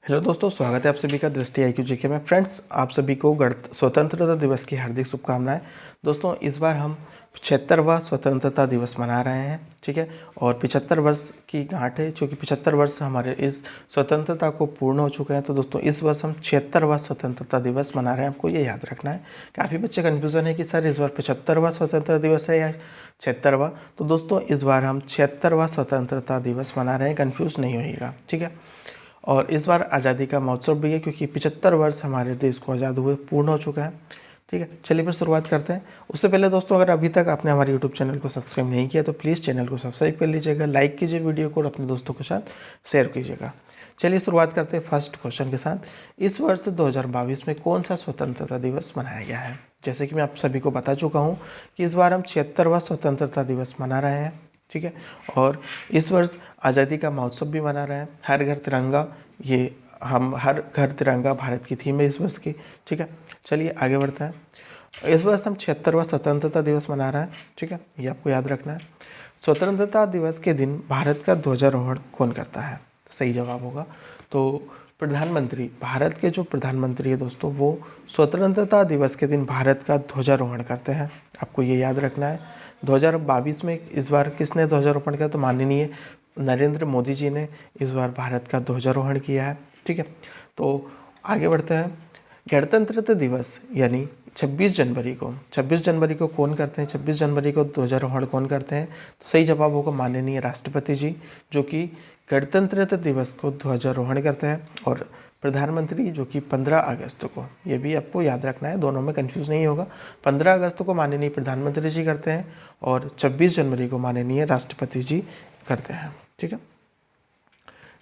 Hello दोस्तों, स्वागत है आप सभी का दृष्टि IQ जीके में। फ्रेंड्स, आप सभी को स्वतंत्रता दिवस की हार्दिक शुभकामनाएं। दोस्तों, इस बार हम 75वां स्वतंत्रता दिवस मना रहे हैं, ठीक है। और 75 वर्ष की गांठ है, चूँकि 75 वर्ष हमारे इस स्वतंत्रता को पूर्ण हो चुके हैं। तो दोस्तों, इस वर्ष हम 76वां स्वतंत्रता दिवस मना रहे हैं, आपको ये याद रखना है। काफ़ी बच्चे कन्फ्यूज़न है कि सर इस बार 75वां स्वतंत्रता दिवस है या 76वां। तो दोस्तों, इस बार हम 76वां स्वतंत्रता दिवस मना रहे हैं, कन्फ्यूज़ नहीं होइएगा, ठीक है। और इस बार आज़ादी का महोत्सव भी है, क्योंकि 75 वर्ष हमारे देश को आज़ाद हुए पूर्ण हो चुका है, ठीक है। चलिए फिर शुरुआत करते हैं। उससे पहले दोस्तों, अगर अभी तक आपने हमारे यूट्यूब चैनल को सब्सक्राइब नहीं किया तो प्लीज़ चैनल को सब्सक्राइब कर लीजिएगा, लाइक कीजिए वीडियो को और अपने दोस्तों के साथ शेयर कीजिएगा। चलिए शुरुआत करते हैं फर्स्ट क्वेश्चन के साथ। इस वर्ष 2022 में कौन सा स्वतंत्रता दिवस मनाया गया है? जैसे कि मैं आप सभी को बता चुका हूँ कि इस बार हम 76वां स्वतंत्रता दिवस मना रहे हैं, ठीक है। और इस वर्ष आज़ादी का महोत्सव भी मना रहे हैं। हर घर तिरंगा, ये हम हर घर तिरंगा भारत की थीम है इस वर्ष की, ठीक है। चलिए आगे बढ़ते हैं। इस वर्ष हम 76वां स्वतंत्रता दिवस मना रहे हैं, ठीक है, ये आपको याद रखना है। स्वतंत्रता दिवस के दिन भारत का ध्वजारोहण कौन करता है? सही जवाब होगा तो प्रधानमंत्री। भारत के जो प्रधानमंत्री है दोस्तों, वो स्वतंत्रता दिवस के दिन भारत का ध्वजारोहण करते हैं, आपको ये याद रखना है। 2022 में इस बार किसने ध्वजारोहण किया? तो माननीय नरेंद्र मोदी जी ने इस बार भारत का ध्वजारोहण किया है, ठीक है। तो आगे बढ़ते हैं। गणतंत्र दिवस यानी 26 जनवरी को कौन करते हैं? 26 जनवरी को ध्वजारोहण कौन करते हैं? तो सही जवाब होगा माननीय राष्ट्रपति जी, जो कि गणतंत्र दिवस को ध्वजारोहण करते हैं। और प्रधानमंत्री जो कि 15 अगस्त को, ये भी आपको याद रखना है, दोनों में कंफ्यूज नहीं होगा। 15 अगस्त को माननीय प्रधानमंत्री जी करते हैं और 26 जनवरी को माननीय राष्ट्रपति जी करते हैं, ठीक है।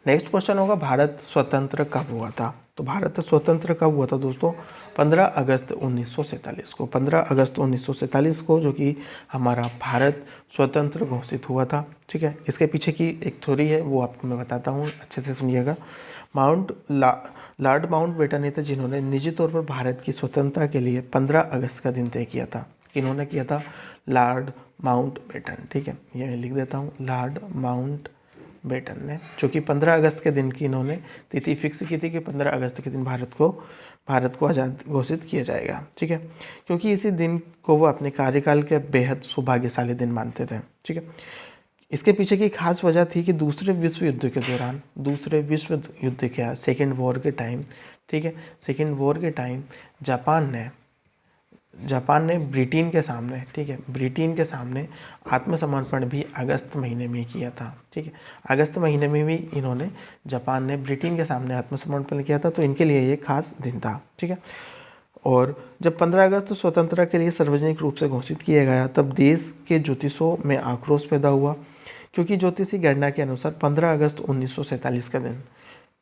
नेक्स्ट क्वेश्चन होगा, भारत स्वतंत्र कब हुआ था? तो भारत स्वतंत्र कब हुआ था दोस्तों? 15 अगस्त 1947 को। 15 अगस्त 1947 को जो कि हमारा भारत स्वतंत्र घोषित हुआ था, ठीक है। इसके पीछे की एक थ्योरी है, वो आपको मैं बताता हूँ, अच्छे से सुनिएगा। लॉर्ड माउंटबेटन ने थे जिन्होंने निजी तौर पर भारत की स्वतंत्रता के लिए 15 अगस्त का दिन तय किया था। किन्होंने किया था? लॉर्ड माउंटबेटन, ठीक है, ये मैं लिख देता हूँ, लॉर्ड माउंटबेटन ने, जो कि 15 अगस्त के दिन की इन्होंने तिथि फिक्स की थी कि 15 अगस्त के दिन भारत को आज़ाद घोषित किया जाएगा, ठीक है। क्योंकि इसी दिन को वो अपने कार्यकाल के बेहद सौभाग्यशाली दिन मानते थे, ठीक है। इसके पीछे की खास वजह थी कि दूसरे विश्व युद्ध के दौरान, दूसरे विश्व युद्ध के सेकेंड वॉर के टाइम, ठीक है, सेकेंड वॉर के टाइम जापान ने ब्रिटेन के सामने, ठीक है, ब्रिटेन के सामने आत्मसमर्पण भी अगस्त महीने में किया था, ठीक है। अगस्त महीने में भी इन्होंने, जापान ने ब्रिटेन के सामने आत्मसमर्पण किया था, तो इनके लिए ये खास दिन था, ठीक है। और जब 15 अगस्त स्वतंत्रता के लिए सार्वजनिक रूप से घोषित किया गया, तब देश के ज्योतिषों में आक्रोश पैदा हुआ, क्योंकि ज्योतिषी गणना के अनुसार 15 अगस्त 1947 का दिन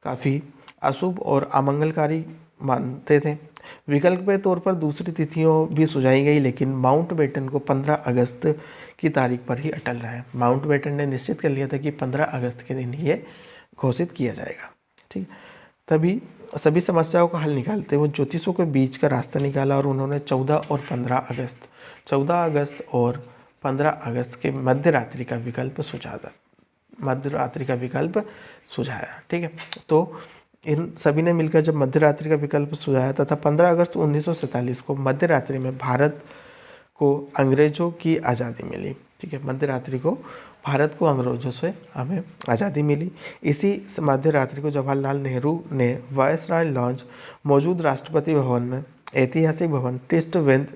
काफ़ी अशुभ और अमंगलकारी मानते थे। विकल्प के तौर पर दूसरी तिथियों भी सुझाई गई, लेकिन माउंटबेटन को 15 अगस्त की तारीख पर ही अटल रहे। माउंटबेटन ने निश्चित कर लिया था कि 15 अगस्त के दिन ही ये घोषित किया जाएगा, ठीक। तभी सभी समस्याओं का हल निकालते हुए ज्योतिषों के बीच का रास्ता निकाला और उन्होंने 14 और 15 अगस्त के मध्य रात्रि का विकल्प सुझाया, ठीक है। तो इन सभी ने मिलकर जब मध्य रात्रि का विकल्प सुझाया तथा 15 अगस्त 1947 को मध्य रात्रि में भारत को अंग्रेजों की आज़ादी मिली, ठीक है। मध्य रात्रि को भारत को अंग्रेजों से हमें आज़ादी मिली। इसी मध्य रात्रि को जवाहरलाल नेहरू ने वायसराय लॉन्च मौजूद राष्ट्रपति भवन में, ऐतिहासिक भवन ट्रस्ट वेद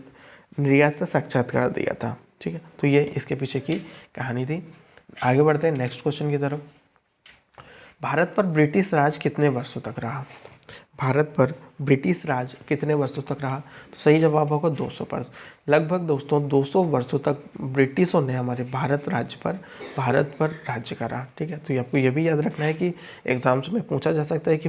रियाद से साक्षात्कार दिया था, ठीक है। तो ये इसके पीछे की कहानी थी। आगे बढ़ते हैं नेक्स्ट क्वेश्चन की तरफ। भारत पर ब्रिटिश राज कितने वर्षों तक रहा? भारत पर ब्रिटिश राज कितने वर्षों तक रहा? तो सही जवाब होगा 200 वर्ष। लगभग दोस्तों 200 वर्षों तक ब्रिटिशों ने हमारे भारत पर राज्य करा, ठीक है। तो आपको ये भी याद रखना है कि एग्जाम्स में पूछा जा सकता है कि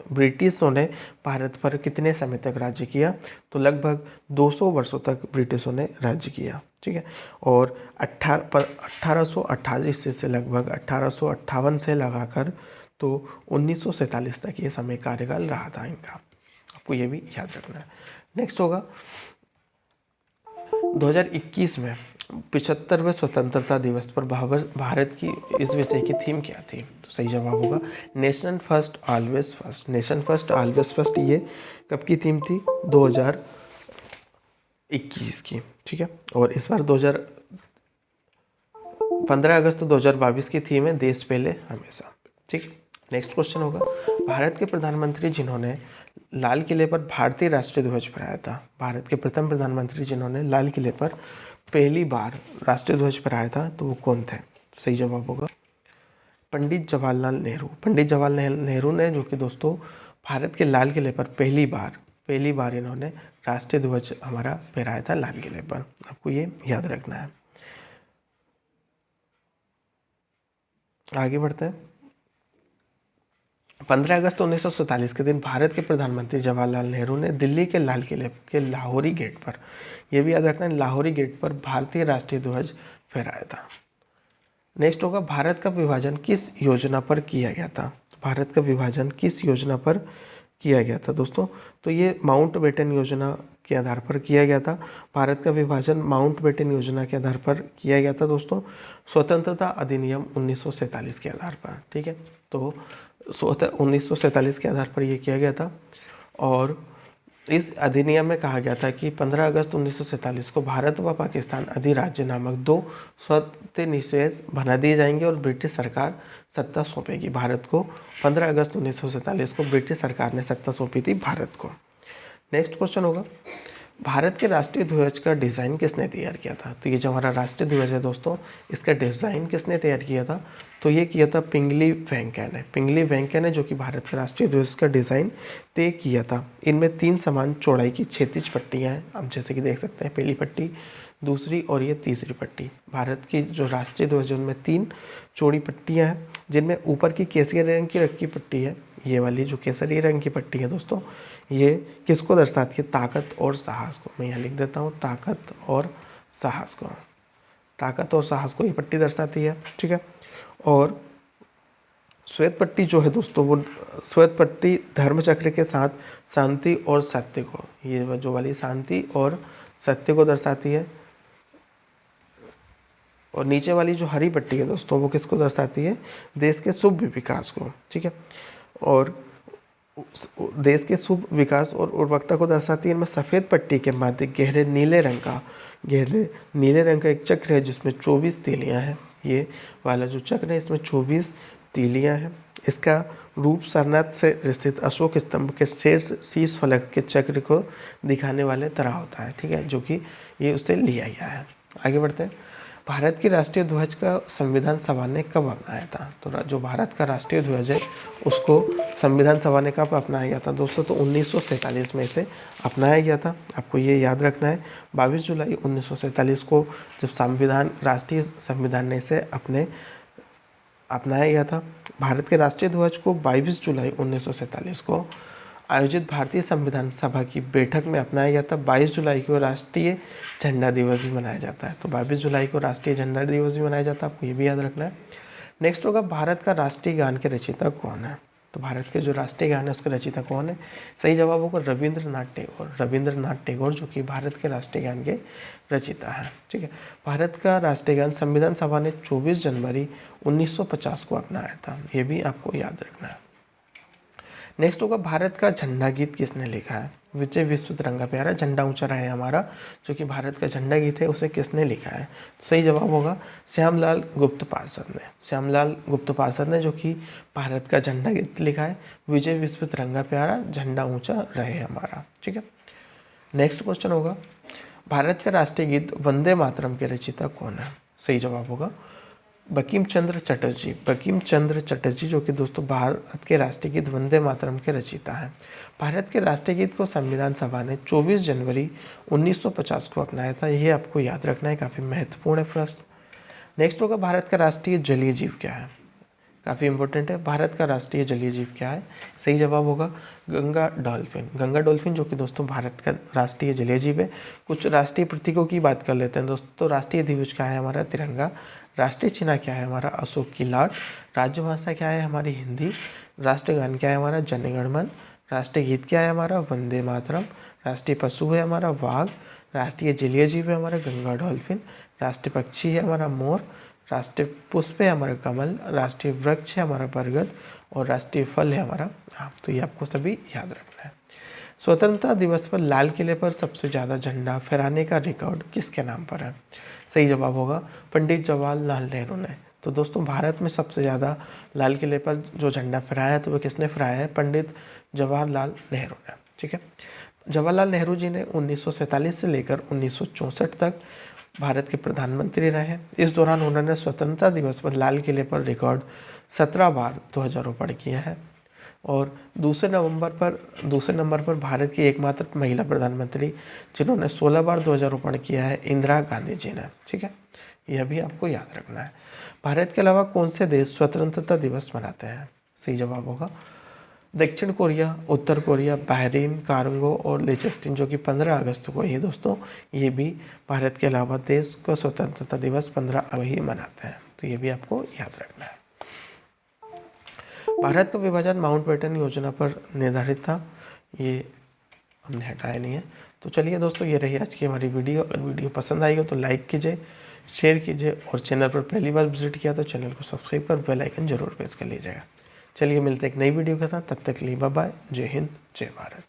ब्रिटिशों ने भारत पर कितने समय तक राज्य किया? तो लगभग 200 वर्षों तक ब्रिटिशों ने राज्य किया, ठीक है। और 1828 से लगभग 1858 से लगाकर तो 1947 तक ये समय कार्यकाल रहा था इनका, आपको ये भी याद रखना है। नेक्स्ट होगा 2021 में 75वें स्वतंत्रता दिवस पर भारत की इस विषय की थीम क्या थी? तो सही जवाब होगा nation first always first. Nation first always first ये कब की थीम थी? 2021 की, ठीक है। और इस बार 15 अगस्त 2022 की थीम है देश पहले हमेशा, ठीक। नेक्स्ट क्वेश्चन होगा भारत के प्रधानमंत्री जिन्होंने लाल किले पर भारतीय राष्ट्रीय ध्वज फहराया था। भारत के प्रथम प्रधानमंत्री जिन्होंने लाल किले पर पहली बार राष्ट्रीय ध्वज फहराया था तो वो कौन थे? सही जवाब होगा पंडित जवाहरलाल नेहरू। पंडित जवाहरलाल नेहरू ने, जो कि दोस्तों भारत के लाल किले पर पहली बार इन्होंने राष्ट्रीय ध्वज हमारा फहराया था लाल किले पर। आपको ये याद रखना है। आगे बढ़ते हैं। 15 अगस्त 1947 के दिन भारत के प्रधानमंत्री जवाहरलाल नेहरू ने दिल्ली के लाल किले के लाहौरी गेट पर, यह भी याद रखना है, लाहौरी गेट पर भारतीय राष्ट्रीय ध्वज फहराया था। नेक्स्ट होगा भारत का विभाजन किस योजना पर किया गया था? भारत का विभाजन किस योजना पर किया गया था दोस्तों? तो ये माउंटबेटन योजना के आधार पर किया गया था। भारत का विभाजन माउंटबेटन योजना के आधार पर किया गया था दोस्तों, स्वतंत्रता अधिनियम 1947 के आधार पर, ठीक है। तो 1947 के आधार पर यह किया गया था। और इस अधिनियम में कहा गया था कि 15 अगस्त 1947 को भारत व पाकिस्तान अधिराज्य नामक दो स्वतंत्र निशेष बना दिए जाएंगे और ब्रिटिश सरकार सत्ता सौंपेगी भारत को। 15 अगस्त 1947 को ब्रिटिश सरकार ने सत्ता सौंपी थी भारत को। नेक्स्ट क्वेश्चन होगा भारत के राष्ट्रीय ध्वज का डिज़ाइन किसने तैयार किया था? तो ये जो हमारा राष्ट्रीय ध्वज है दोस्तों, इसका डिज़ाइन किसने तैयार किया था? तो ये किया था पिंगली वेंकैया ने। पिंगली वेंकैया ने, जो कि भारत के राष्ट्रीय ध्वज का डिज़ाइन तय किया था। इनमें 3 समान चौड़ाई की क्षैतिज पट्टियाँ हैं, आप जैसे कि देख सकते हैं, पहली पट्टी, दूसरी और ये तीसरी पट्टी। भारत की जो राष्ट्रीय ध्वज है उनमें 3 चौड़ी पट्टियाँ हैं, जिनमें ऊपर की केसरी रंग की रखी पट्टी है, ये वाली जो केसरी रंग की पट्टी है दोस्तों, ये किसको दर्शाती है? ताकत और साहस को। मैं यहाँ लिख देता हूँ ताकत और साहस को। ताकत और साहस को ये पट्टी दर्शाती है, ठीक है। और श्वेत पट्टी जो है दोस्तों, वो श्वेत पट्टी धर्म चक्र के साथ शांति और सत्य को, ये जो वाली शांति और सत्य को दर्शाती है। और नीचे वाली जो हरी पट्टी है दोस्तों, वो किसको दर्शाती है? देश के शुभ विकास को, ठीक है। और देश के शुभ विकास और उर्वरकता को दर्शाती है। इनमें सफ़ेद पट्टी के मध्य गहरे नीले रंग का एक चक्र है जिसमें 24 तीलियां हैं। ये वाला जो चक्र है इसमें 24 तीलियां हैं। इसका रूप सारनाथ से स्थित अशोक स्तंभ के शीर्ष फलक के चक्र को दिखाने वाले तरह होता है, ठीक है, जो कि ये उससे लिया गया है। आगे बढ़ते हैं। भारत की राष्ट्रीय ध्वज का संविधान सभा ने कब अपनाया था? तो जो भारत का राष्ट्रीय ध्वज है उसको संविधान सभा ने कब अपनाया गया था दोस्तों? तो 1947 में इसे अपनाया गया था। आपको ये याद रखना है, 22 जुलाई 1947 को जब राष्ट्रीय संविधान ने इसे अपनाया गया था। भारत के राष्ट्रीय ध्वज को 22 जुलाई 1947 को आयोजित भारतीय संविधान सभा की बैठक में अपनाया गया था। 22 जुलाई को राष्ट्रीय झंडा दिवस भी मनाया जाता है। तो 22 जुलाई को राष्ट्रीय झंडा दिवस भी मनाया जाता है, आपको ये भी याद रखना है। नेक्स्ट होगा भारत का राष्ट्रीय गान के रचयिता कौन है? तो भारत के जो राष्ट्रीय गान है उसके रचयिता कौन है? सही जवाब होगा रविंद्रनाथ टैगोर। रविंद्रनाथ टैगोर, जो कि भारत के राष्ट्रीय गान के रचयिता है, ठीक है। भारत का राष्ट्रीय गान संविधान सभा ने 24 जनवरी 1950 को अपनाया था, ये भी आपको याद रखना है। नेक्स्ट होगा भारत का झंडा गीत किसने लिखा है? विजय विश्व तिरंगा प्यारा झंडा ऊंचा रहे हमारा, जो कि भारत का झंडा गीत है, उसे किसने लिखा है? तो सही जवाब होगा श्यामलाल गुप्त पार्षद ने। श्यामलाल गुप्त पार्षद ने, जो कि भारत का झंडा गीत लिखा है, विजय विश्व तिरंगा प्यारा झंडा ऊंचा रहे हमारा, ठीक है। नेक्स्ट क्वेश्चन होगा भारत का राष्ट्रीय गीत वंदे मातरम के रचयिता कौन है? सही जवाब होगा बंकिम चंद्र चटर्जी। बंकिम चंद्र चटर्जी, जो कि दोस्तों भारत के राष्ट्रीय गीत वंदे मातरम के रचयिता हैं। भारत के राष्ट्रीय गीत को संविधान सभा ने 24 जनवरी 1950 को अपनाया था, ये आपको याद रखना है, काफ़ी महत्वपूर्ण है प्रश्न। नेक्स्ट होगा भारत का राष्ट्रीय जलीय जीव क्या है? काफ़ी इंपॉर्टेंट है, भारत का राष्ट्रीय जलीय जीव क्या है? सही जवाब होगा गंगा डॉल्फिन। गंगा डॉल्फिन, जो कि दोस्तों भारत का राष्ट्रीय जलीय जीव है। कुछ राष्ट्रीय प्रतीकों की बात कर लेते हैं दोस्तों। राष्ट्रीय ध्वज क्या है हमारा? तिरंगा। राष्ट्रीय चिन्ह क्या है हमारा? अशोक की लाट। राजभाषा क्या है हमारी? हिंदी। राष्ट्रगान क्या है हमारा? जन गण मन। राष्ट्रीय गीत क्या है हमारा? वंदे मातरम। राष्ट्रीय पशु है हमारा? वाघ। राष्ट्रीय जलीय जीव है हमारा? गंगा डॉल्फिन। राष्ट्रीय पक्षी है हमारा मोर, राष्ट्रीय पुष्प है हमारा कमल, राष्ट्रीय वृक्ष है हमारा बरगद और राष्ट्रीय फल है हमारा आम। तो ये आपको सभी याद रखना है। स्वतंत्रता दिवस पर लाल किले पर सबसे ज़्यादा झंडा फहराने का रिकॉर्ड किसके नाम पर है? सही जवाब होगा पंडित जवाहरलाल नेहरू ने। तो दोस्तों भारत में सबसे ज़्यादा लाल किले पर जो झंडा फहराया है तो वो किसने फहराया है? पंडित जवाहरलाल नेहरू ने। ठीक है, जवाहरलाल नेहरू जी ने 1947 से लेकर 1964 तक भारत के प्रधानमंत्री रहे। इस दौरान उन्होंने स्वतंत्रता दिवस पर लाल किले पर रिकॉर्ड 17 बार ध्वजारोहण किया है और दूसरे नंबर पर भारत की एकमात्र महिला प्रधानमंत्री जिन्होंने 16 बार ध्वजारोहण किया है, इंदिरा गांधी जी ने। ठीक है, यह भी आपको याद रखना है। भारत के अलावा कौन से देश स्वतंत्रता दिवस मनाते हैं? सही जवाब होगा दक्षिण कोरिया, उत्तर कोरिया, बहरीन, कांगो और लिechtenstein, जो कि 15 अगस्त को ही दोस्तों ये भी भारत के अलावा देश का स्वतंत्रता दिवस 15 अगस्त ही मनाते हैं। तो ये भी आपको याद रखना है। भारत का विभाजन माउंटबेटन योजना पर निर्धारित था, ये हमने हटाया नहीं है। तो चलिए दोस्तों, ये रही आज की हमारी वीडियो। अगर वीडियो पसंद आई हो तो लाइक कीजिए, शेयर कीजिए और चैनल पर पहली बार विजिट किया तो चैनल को सब्सक्राइब कर बेल आइकन जरूर प्रेस कर लीजिएगा। चलिए मिलते हैं एक नई वीडियो के साथ, तब तक के लिए बाय बाय। जय हिंद, जय भारत।